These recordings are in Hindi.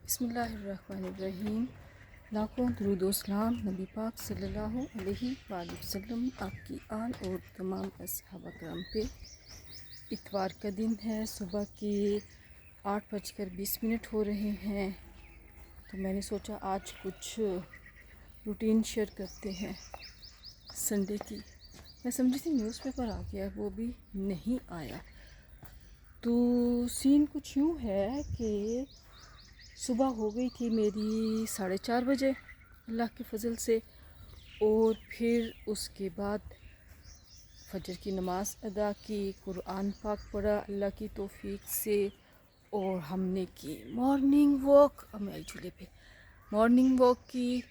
बिस्मिल्लाहिर्रहमानिर्रहीम। लाखों दुरूद व सलाम नबी पाक सल्लल्लाहु अलैहि वसल्लम आपकी आल और तमाम असहाबा करम पे। इतवार का दिन है, सुबह के 8:20 हो रहे हैं। तो मैंने सोचा आज कुछ रूटीन शेयर करते हैं संडे की। मैं समझी थी न्यूज़पेपर आ गया, वो भी नहीं आया। तो सीन कुछ यूँ है कि सुबह हो गई थी मेरी 4:30 बजे अल्लाह के फजल से, और फिर उसके बाद फजर की नमाज़ अदा की, कुरान पाक पढ़ा अल्लाह की तौफीक से, और हमने की मॉर्निंग वॉक। अब मैं आई झूले पे मॉर्निंग वॉक की।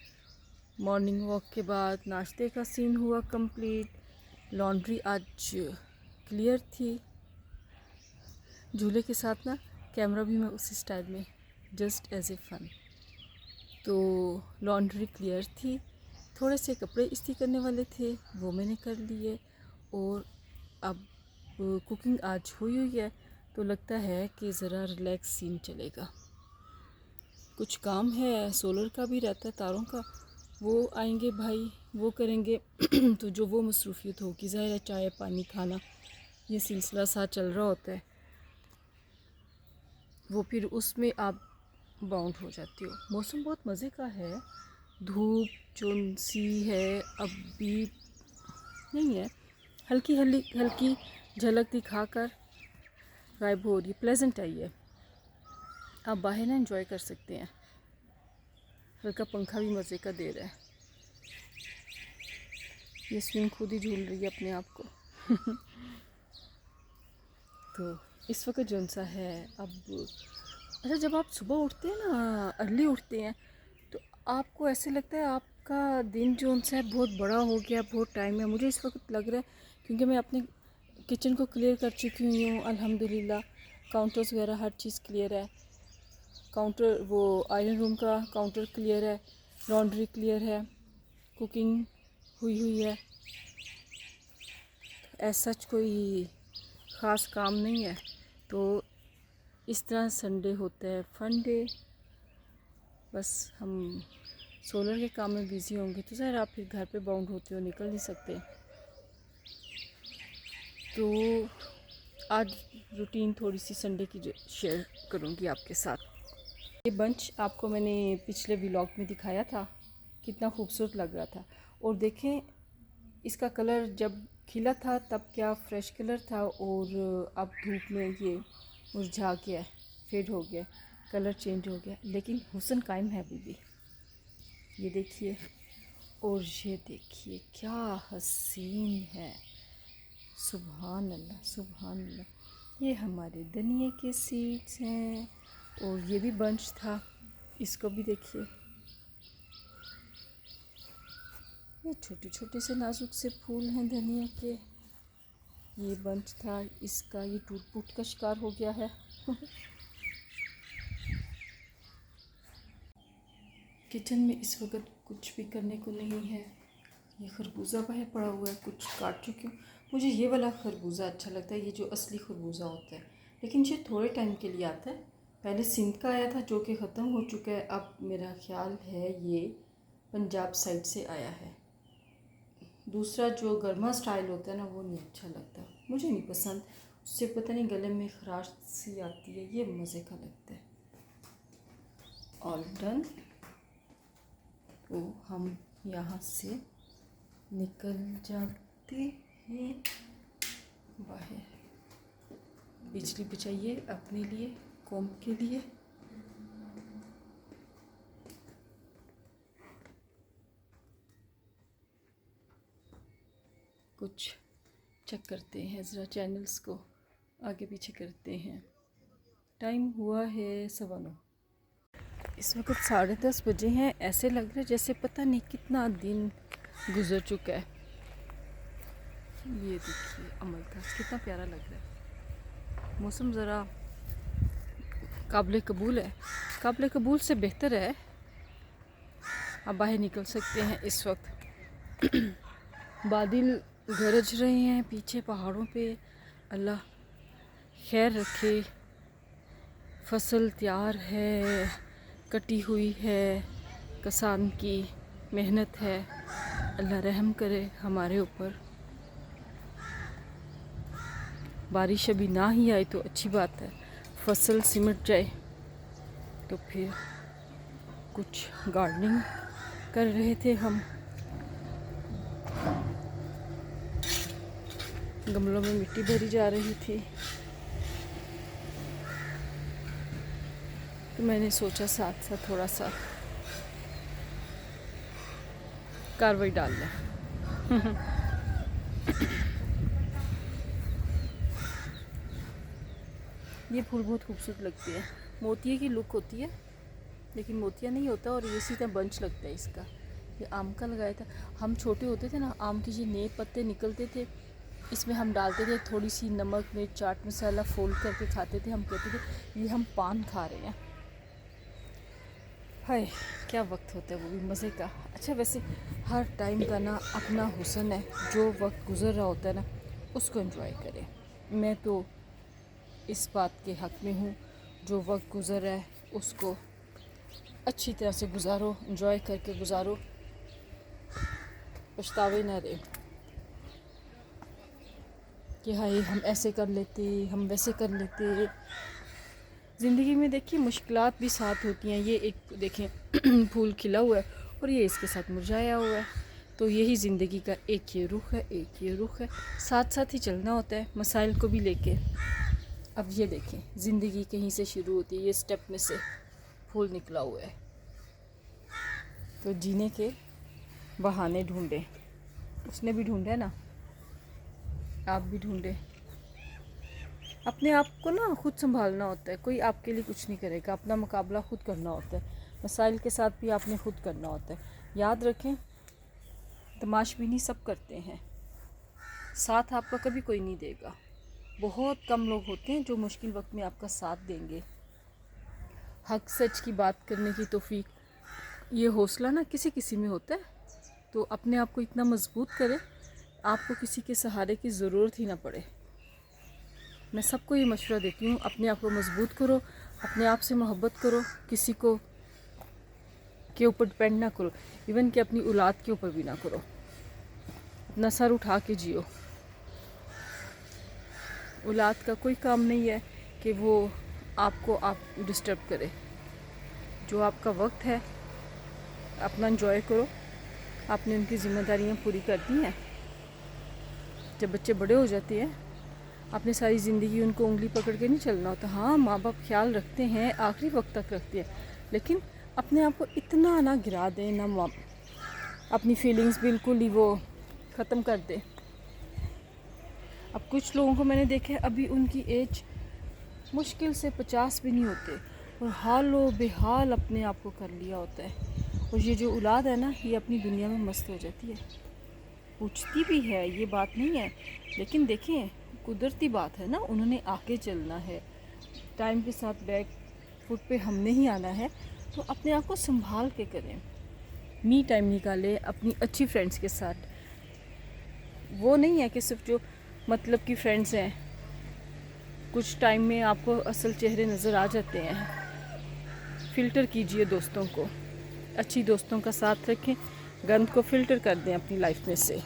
मॉर्निंग वॉक के बाद नाश्ते का सीन हुआ कंप्लीट। लॉन्ड्री आज क्लियर थी। झूले के साथ ना कैमरा भी मैं उसी स्टाइल में, जस्ट एज ए फ़न। तो लॉन्ड्री क्लियर थी, थोड़े से कपड़े इस्त्री करने वाले थे, वो मैंने कर लिए। और अब कुकिंग आज हुई है, तो लगता है कि ज़रा रिलैक्स सीन चलेगा। कुछ काम है, सोलर का भी रहता है, तारों का, वो आएंगे भाई, वो करेंगे। तो जो वो मसरूफ़ियत होगी, ज़ाहिर है चाय पानी खाना ये सिलसिला साथ चल रहा होता है, वो फिर उसमें आप बाउंड हो जाती हो। मौसम बहुत मज़े का है, धूप जो सी है अब भी नहीं है, हल्की हल्की झलक दिखाकर गायब हो रही है। प्लेजेंट है ये, आप बाहर ना एंजॉय कर सकते हैं। हल्का पंखा भी मज़े का दे रहा है। ये स्विंग खुद ही झूल रही है अपने आप को। तो इस वक्त जो सा है अब, अच्छा जब आप सुबह उठते हैं ना, अर्ली उठते हैं, तो आपको ऐसे लगता है आपका दिन जो सा है बहुत बड़ा हो गया, बहुत टाइम है। मुझे इस वक्त लग रहा है क्योंकि मैं अपने किचन को क्लियर कर चुकी हूँ अल्हम्दुलिल्लाह। काउंटर्स वगैरह हर चीज़ क्लियर है। काउंटर वो आयरन रूम का काउंटर क्लियर है, लॉन्ड्री क्लियर है, कुकिंग हुई है। ऐसा कोई ख़ास काम नहीं है। तो इस तरह संडे होता है फन डे। बस हम सोलर के काम में बिज़ी होंगे, तो ज़रा आप फिर घर पे बाउंड होते हो, निकल नहीं सकते। तो आज रूटीन थोड़ी सी संडे की जो शेयर करूँगी आपके साथ। ये बंच आपको मैंने पिछले व्लॉग में दिखाया था, कितना खूबसूरत लग रहा था। और देखें इसका कलर जब खिला था तब क्या फ्रेश कलर था, और अब धूप में ये मुरझा गया, फेड हो गया, कलर चेंज हो गया, लेकिन हुस्न कायम है अभी भी। ये देखिए, और ये देखिए क्या हसीन है। सुभान अल्लाह सुभान अल्लाह। ये हमारे धनिए के सीड्स हैं, और ये भी बंच था, इसको भी देखिए। ये छोटे छोटे से नाजुक से फूल हैं धनिया के। ये बंच था, इसका ये टूट फूट का शिकार हो गया है। किचन में इस वक्त कुछ भी करने को नहीं है। ये खरबूजा बाहर पड़ा हुआ है, कुछ काट चुकी हूँ। मुझे ये वाला खरबूजा अच्छा लगता है, ये जो असली खरबूजा होता है, लेकिन ये थोड़े टाइम के लिए आता है। पहले सिंध का आया था जो कि ख़त्म हो चुका है। अब मेरा ख्याल है ये पंजाब साइड से आया है। दूसरा जो गर्मा स्टाइल होता है ना, वो नहीं अच्छा लगता, मुझे नहीं पसंद। उससे पता नहीं गले में खराश सी आती है, ये मज़े का लगता है। All done. तो हम यहाँ से निकल जाते हैं बाहर। बिजली बचाइए अपने लिए, कौम के लिए। कुछ चेक करते हैं, ज़रा चैनल्स को आगे पीछे करते हैं। टाइम हुआ है 9:15। इस वक्त 10:30 बजे हैं। ऐसे लग रहा है जैसे पता नहीं कितना दिन गुजर चुका है। ये देखिए अमलताज कितना प्यारा लग रहा है। मौसम ज़रा काबिल कबूल है, काबिल कबूल से बेहतर है। आप बाहर निकल सकते हैं इस वक्त। बादल गरज रहे हैं पीछे पहाड़ों पे। अल्लाह खैर रखे। फसल तैयार है, कटी हुई है, किसान की मेहनत है। अल्लाह रहम करे हमारे ऊपर। बारिश अभी ना ही आए तो अच्छी बात है, फसल सिमट जाए तो फिर कुछ गार्डनिंग कर रहे थे हम। गमलों में मिट्टी भरी जा रही थी तो मैंने सोचा साथ साथ थोड़ा सा कार्रवाई डाल लें। ये फूल बहुत खूबसूरत लगती है, मोतिये की लुक होती है लेकिन मोतिया नहीं होता और ये सीधा बंच लगता है इसका। ये आम का लगाया था, हम छोटे होते थे ना, आम के ये नए पत्ते निकलते थे, इसमें हम डालते थे थोड़ी सी नमक मिर्च चाट मसाला, फोल्ड करके खाते थे। हम कहते थे ये हम पान खा रहे हैं। हाय क्या वक्त होता है, वो भी मज़े का। अच्छा वैसे हर टाइम का ना अपना हुस्न है, जो वक्त गुज़र रहा होता है ना उसको एंजॉय करें। मैं तो इस बात के हक़ में हूँ, जो वक्त गुज़र रहा है उसको अच्छी तरह से गुजारो, एंजॉय करके गुजारो, पछतावे ना रहे कि हाय हम ऐसे कर लेते, हम वैसे कर लेते। ज़िंदगी में देखिए मुश्किलात भी साथ होती हैं। ये एक देखें फूल खिला हुआ है और ये इसके साथ मुरझाया हुआ है, तो यही ज़िंदगी का एक ये रुख है, एक ये रुख है, साथ साथ ही चलना होता है मसाइल को भी लेके। अब ये देखें ज़िंदगी कहीं से शुरू होती है, ये स्टेप में से फूल निकला हुआ है, तो जीने के बहाने ढूंढे। उसने भी ढूंढे ना, आप भी ढूंढे। अपने आप को ना खुद संभालना होता है, कोई आपके लिए कुछ नहीं करेगा, अपना मुकाबला खुद करना होता है। मसाइल के साथ भी आपने खुद करना होता है। याद रखें तमाशबीनी सब करते हैं, साथ आपका कभी कोई नहीं देगा। बहुत कम लोग होते हैं जो मुश्किल वक्त में आपका साथ देंगे। हक सच की बात करने की तौफीक, ये हौसला ना किसी किसी में होता है। तो अपने आप को इतना मजबूत करें आपको किसी के सहारे की ज़रूरत ही ना पड़े। मैं सबको ये मशवरा देती हूँ, अपने आप को मजबूत करो, अपने आप से मोहब्बत करो, किसी को के ऊपर डिपेंड ना करो, इवन कि अपनी औलाद के ऊपर भी ना करो। अपना सर उठा के जियो। औलाद का कोई काम नहीं है कि वो आपको डिस्टर्ब करे। जो आपका वक्त है अपना एंजॉय करो। आपने उनकी ज़िम्मेदारियाँ पूरी कर दी हैं। जब बच्चे बड़े हो जाते हैं आपने सारी ज़िंदगी उनको उंगली पकड़ के नहीं चलना होता। हाँ माँ बाप ख्याल रखते हैं, आखिरी वक्त तक रखते हैं, लेकिन अपने आप को इतना ना गिरा दें, ना अपनी फीलिंग्स बिल्कुल ही वो ख़त्म कर दे। अब कुछ लोगों को मैंने देखा है अभी उनकी एज मुश्किल से 50 भी नहीं होते और हालो बेहाल अपने आप को कर लिया होता है। और ये जो औलाद है ना, ये अपनी दुनिया में मस्त हो जाती है, पूछती भी है, ये बात नहीं है। लेकिन देखें कुदरती बात है ना, उन्होंने आगे चलना है, टाइम के साथ बैक फुट पे हमने ही आना है। तो अपने आप को संभाल के करें, मी टाइम निकालें अपनी अच्छी फ्रेंड्स के साथ। वो नहीं है कि सिर्फ जो मतलब की फ्रेंड्स हैं, कुछ टाइम में आपको असल चेहरे नज़र आ जाते हैं। फ़िल्टर कीजिए दोस्तों को, अच्छी दोस्तों का साथ रखें, गंद को फ़िल्टर कर दें अपनी लाइफ में से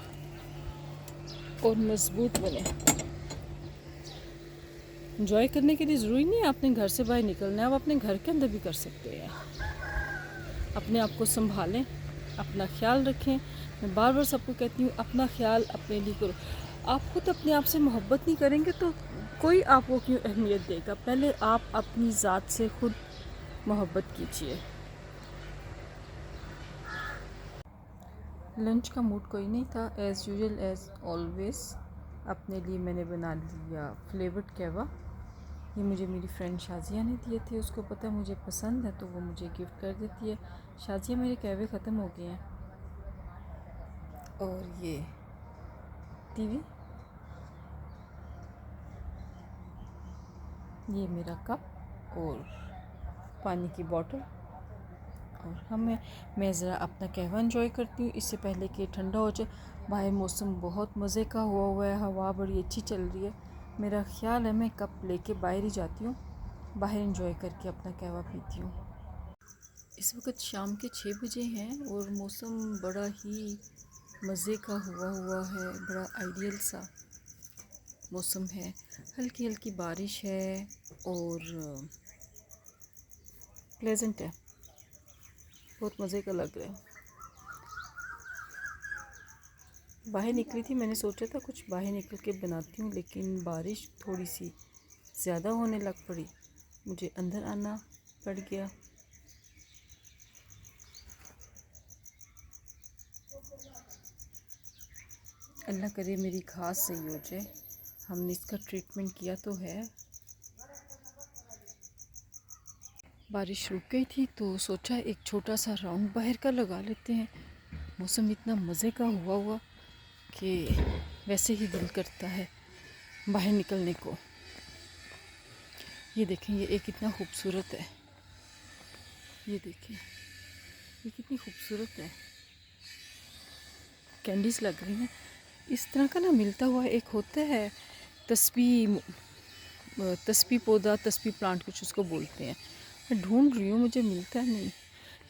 और मजबूत बने। एंजॉय करने के लिए ज़रूरी नहीं है आपने घर से बाहर निकलना है, आप अपने घर के अंदर भी कर सकते हैं। अपने आप को संभालें, अपना ख्याल रखें। मैं बार बार सबको कहती हूँ अपना ख्याल अपने लिए करो। आप खुद अपने आप से मोहब्बत नहीं करेंगे तो कोई आपको क्यों अहमियत देगा। पहले आप अपनी ज़ात से खुद मोहब्बत कीजिए। लंच का मूड कोई नहीं था, एज़ यूजुअल एज़ ऑलवेज़। अपने लिए मैंने बना लिया फ्लेवर्ड कहवा। ये मुझे मेरी फ्रेंड शाजिया ने दिए थे, उसको पता मुझे पसंद है तो वो मुझे गिफ्ट कर देती है। शाजिया मेरे कहवे ख़त्म हो गए हैं। और ये टीवी, ये मेरा कप और पानी की बोतल। और मैं ज़रा अपना कहवा एंजॉय करती हूँ इससे पहले कि ठंडा हो जाए। बाहर मौसम बहुत मज़े का हुआ है, हवा बड़ी अच्छी चल रही है। मेरा ख्याल है मैं कप लेके बाहर ही जाती हूँ, बाहर एंजॉय करके अपना कहवा पीती हूँ। इस वक्त शाम के 6 बजे हैं और मौसम बड़ा ही मज़े का हुआ है, बड़ा आइडियल सा मौसम है। हल्की हल्की बारिश है और प्लेजेंट है, बहुत मज़े का लग रहा है। बाहर निकली थी, मैंने सोचा था कुछ बाहर निकल के बनाती हूँ, लेकिन बारिश थोड़ी सी ज़्यादा होने लग पड़ी, मुझे अंदर आना पड़ गया। अल्लाह करे मेरी घास सही हो जाए। हमने इसका ट्रीटमेंट किया तो है। बारिश रुक गई थी तो सोचा एक छोटा सा राउंड बाहर का लगा लेते हैं। मौसम इतना मज़े का हुआ कि वैसे ही दिल करता है बाहर निकलने को। ये देखें, ये एक कितना खूबसूरत है, ये देखें ये कितनी खूबसूरत है, कैंडीज़ लग रही हैं। इस तरह का ना मिलता हुआ एक होता है तस्बी पौधा, तस्बी प्लांट कुछ उसको बोलते हैं। मैं ढूंढ रही हूँ, मुझे मिलता नहीं।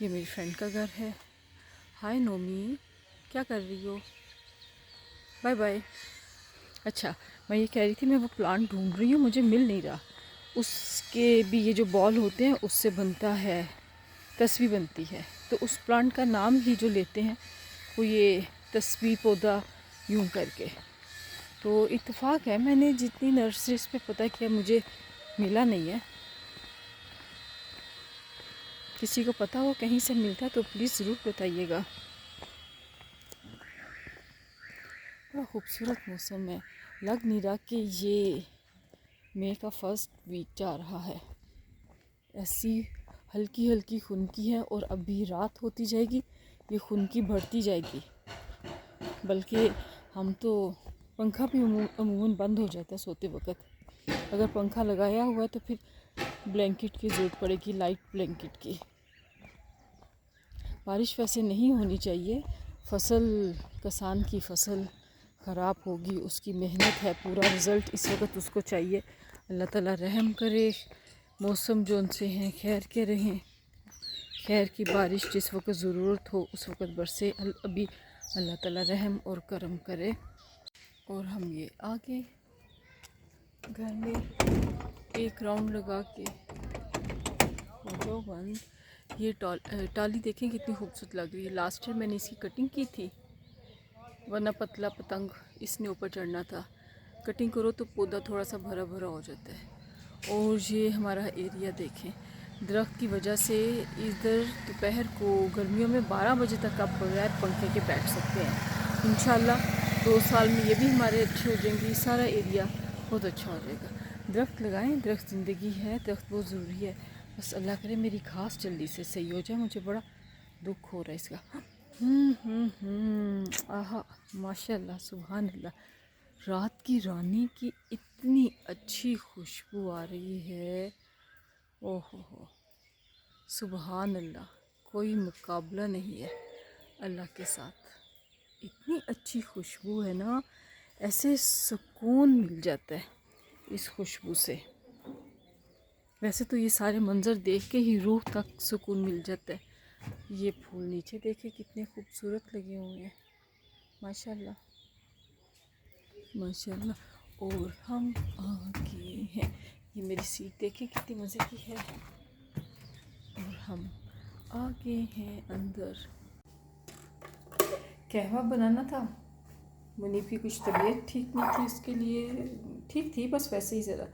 ये मेरी फ्रेंड का घर है। हाय नोमी, क्या कर रही हो? Bye bye. अच्छा, मैं ये कह रही थी मैं वो प्लांट ढूंढ रही हूँ, मुझे मिल नहीं रहा। उसके भी ये जो बॉल होते हैं उससे बनता है, तस्बी बनती है। तो उस प्लांट का नाम ही जो लेते हैं वो ये तस्बी पौधा यूं करके। तो इत्तेफाक है, मैंने जितनी नर्सरीज पे पता किया मुझे मिला नहीं है। किसी को पता हो कहीं से मिलता है तो प्लीज़ ज़रूर बताइएगा। बड़ा खूबसूरत मौसम है, लग नहीं रहा कि ये मई का फर्स्ट वीक जा रहा है। ऐसी हल्की हल्की खुनकी है और अभी रात होती जाएगी, ये खुनकी बढ़ती जाएगी। बल्कि हम तो पंखा भी अमूमन बंद हो जाता है सोते वक्त। अगर पंखा लगाया हुआ है तो फिर ब्लैंकेट की ज़रूरत पड़ेगी, लाइट ब्लैंकेट की। बारिश वैसे नहीं होनी चाहिए, किसान की फसल ख़राब होगी, उसकी मेहनत है, पूरा रिज़ल्ट इस वक्त उसको चाहिए। अल्लाह ताला रहम करे, मौसम जो उनसे हैं खैर के रहें, खैर की बारिश जिस वक्त ज़रूरत हो उस वक्त बरसे। अभी अल्लाह ताला रहम और करम करे। और हम ये आगे घर में एक राउंड लगा के जो बंद, ये टाली देखें कितनी खूबसूरत लग रही है। लास्ट ईयर मैंने इसकी कटिंग की थी, वरना पतला पतंग इसने ऊपर चढ़ना था। कटिंग करो तो पौधा थोड़ा सा भरा भरा हो जाता है। और ये हमारा एरिया देखें, दरख्त की वजह से इधर दोपहर को गर्मियों में 12 बजे तक आप बगैर पंखे के बैठ सकते हैं। इंशाल्लाह 2 साल में ये भी हमारे अच्छे हो जाएंगे, सारा एरिया बहुत अच्छा हो जाएगा। दरख्त लगाएं, दरख्त ज़िंदगी है, दरख्त बहुत ज़रूरी है। बस अल्लाह करे मेरी घास जल्दी से सही हो जाए, मुझे बड़ा दुख हो रहा है इसका। आहा, माशाल्लाह, सुभान अल्लाह। रात की रानी की इतनी अच्छी खुशबू आ रही है, ओहो हो, सुभान अल्लाह। कोई मुकाबला नहीं है अल्लाह के साथ। इतनी अच्छी खुशबू है ना, ऐसे सुकून मिल जाता है इस खुशबू से। वैसे तो ये सारे मंज़र देख के ही रूह तक सुकून मिल जाता है। ये फूल नीचे देखे कितने खूबसूरत लगे हुए हैं, माशाल्लाह माशाल्लाह। और हम आगे हैं, ये मेरी सीट देखें कितनी मज़े की है। और हम आगे हैं अंदर। कहवा बनाना था, मुनीब की कुछ तबीयत ठीक नहीं थी, इसके लिए ठीक थी बस वैसे ही ज़रा।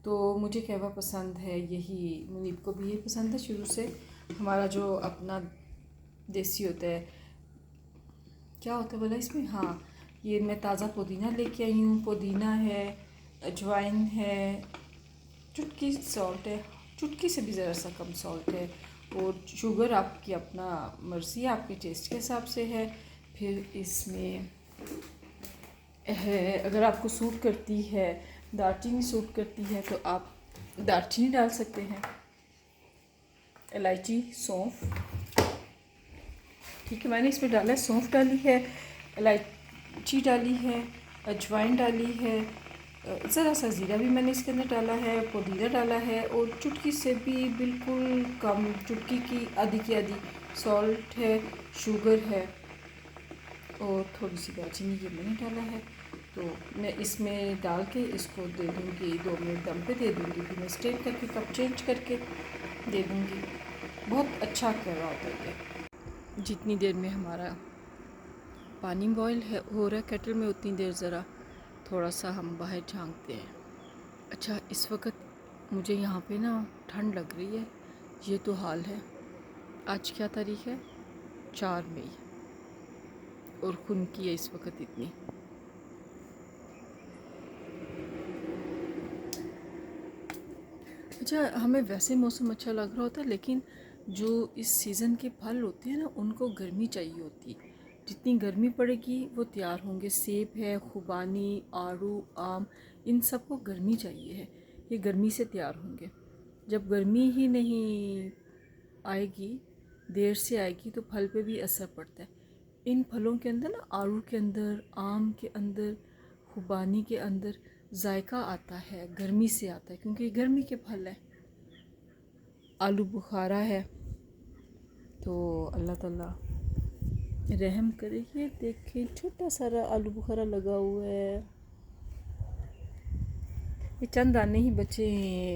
तो मुझे कहवा पसंद है, यही मुनीब को भी यही पसंद है शुरू से। हमारा जो अपना देसी होता है, क्या होता है बोला इसमें, हाँ, ये मैं ताज़ा पुदीना लेके आई हूँ। पुदीना है, अजवाइन है, चुटकी सॉल्ट है, चुटकी से भी ज़रा सा कम सॉल्ट है। और शुगर आपकी अपना मर्ज़ी है, आपके टेस्ट के हिसाब से है। फिर इसमें है, अगर आपको सूट करती है, दालचीनी सूट करती है तो आप दालचीनी डाल सकते हैं, इलायची, सौंफ। ठीक है, मैंने इसमें डाला है, सौंफ डाली है, इलायची डाली है, अजवाइन डाली है, ज़रा सा ज़ीरा भी मैंने इसके अंदर डाला है, पुदीना डाला है और चुटकी से भी बिल्कुल कम, चुटकी की आधी सॉल्ट है, शुगर है और थोड़ी सी दालचीनी ये मैंने डाला है। तो मैं इसमें डाल के इसको दे दूँगी, 2 मिनट दम पे दे दूँगी, फिर मैं स्ट्रेन करके कप चेंज करके दे दूँगी। बहुत अच्छा कहवा होता है ये। जितनी देर में हमारा पानी बॉयल है हो रहा है केटल में, उतनी देर ज़रा थोड़ा सा हम बाहर झांकते हैं। अच्छा, इस वक्त मुझे यहाँ पे ना ठंड लग रही है, ये तो हाल है। आज क्या तारीख़ है? 4 मई और खुनकी है इस वक्त इतनी। अच्छा, हमें वैसे मौसम अच्छा लग रहा होता है, लेकिन जो इस सीज़न के फल होते हैं ना, उनको गर्मी चाहिए होती है। जितनी गर्मी पड़ेगी वो तैयार होंगे। सेब है, खुबानी, आड़ू, आम, इन सब को गर्मी चाहिए है, ये गर्मी से तैयार होंगे। जब गर्मी ही नहीं आएगी, देर से आएगी, तो फल पे भी असर पड़ता है। इन फलों के अंदर ना, आड़ू के अंदर, आम के अंदर, खुबानी के अंदर जायका आता है, गर्मी से आता है, क्योंकि ये गर्मी के फल है। आलू बुखारा है, तो अल्लाह ताला रहम करे। ये देखें, छोटा सारा आलू बुखारा लगा हुआ है, ये चंद दाने ही बचे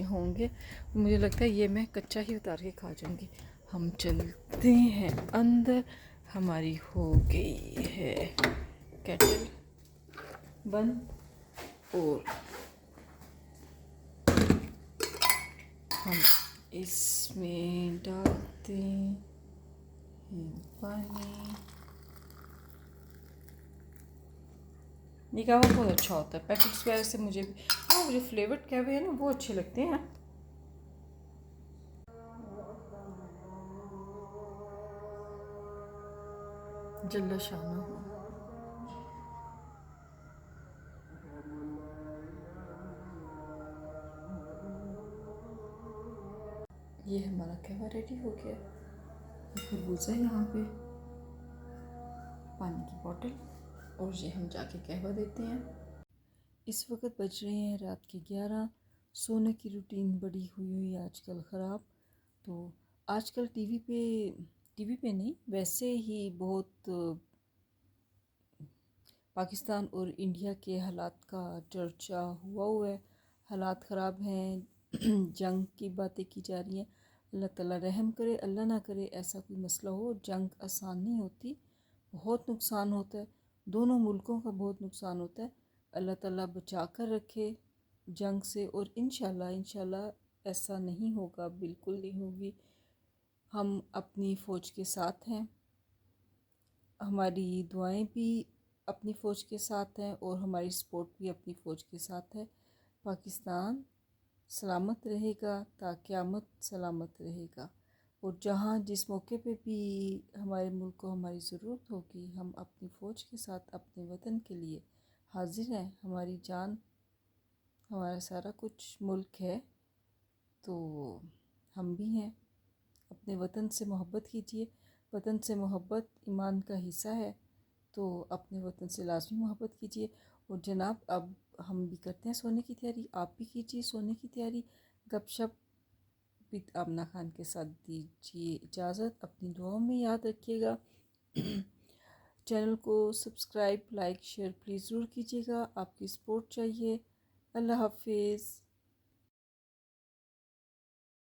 होंगे। मुझे लगता है ये मैं कच्चा ही उतार के खा जाऊंगी। हम चलते हैं अंदर। हमारी हो गई है केटल बंद और हम इसमें डालते हैं पानी। ये कहवा बहुत अच्छा होता है, पैकेट्स वगैरह से मुझे भी, हाँ, मुझे फ्लेवर्ड कहवे हैं ना, वो अच्छे लगते हैं। जल्ला शाना हो। ये हमारा कहवा रेडी हो गया। खरबूजा है यहाँ पे, पानी की बोतल, और ये हम जाके कहवा देते हैं। इस वक्त बज रहे हैं रात के 11। सोने की रूटीन बड़ी हुई आजकल ख़राब। तो आजकल टीवी पे नहीं, वैसे ही बहुत पाकिस्तान और इंडिया के हालात का चर्चा हुआ है। हालात ख़राब हैं, जंग की बातें की जा रही हैं। अल्लाह ताला रहम करे, अल्लाह ना करे ऐसा कोई मसला हो। जंग आसान नहीं होती, बहुत नुकसान होता है, दोनों मुल्कों का बहुत नुकसान होता है। अल्लाह ताला बचा कर रखे जंग से, और इंशाल्लाह ऐसा नहीं होगा, बिल्कुल नहीं होगी। हम अपनी फ़ौज के साथ हैं, हमारी दुआएं भी अपनी फ़ौज के साथ हैं और हमारी सपोर्ट भी अपनी फ़ौज के साथ है। पाकिस्तान सलामत रहेगा, ता क़यामत सलामत रहेगा। और जहाँ जिस मौके पे भी हमारे मुल्क को हमारी ज़रूरत होगी, हम अपनी फ़ौज के साथ अपने वतन के लिए हाजिर हैं। हमारी जान, हमारा सारा कुछ मुल्क है, तो हम भी हैं। अपने वतन से मोहब्बत कीजिए, वतन से मोहब्बत ईमान का हिस्सा है, तो अपने वतन से लाजमी मोहब्बत कीजिए। और जनाब, अब हम भी करते हैं सोने की तैयारी, आप भी कीजिए सोने की तैयारी। गपशप विद आमना खान के साथ दीजिए इजाज़त। अपनी दुआओं में याद रखिएगा। चैनल को सब्सक्राइब, लाइक, शेयर प्लीज़ ज़रूर कीजिएगा, आपकी सपोर्ट चाहिए। अल्लाह हाफिज़।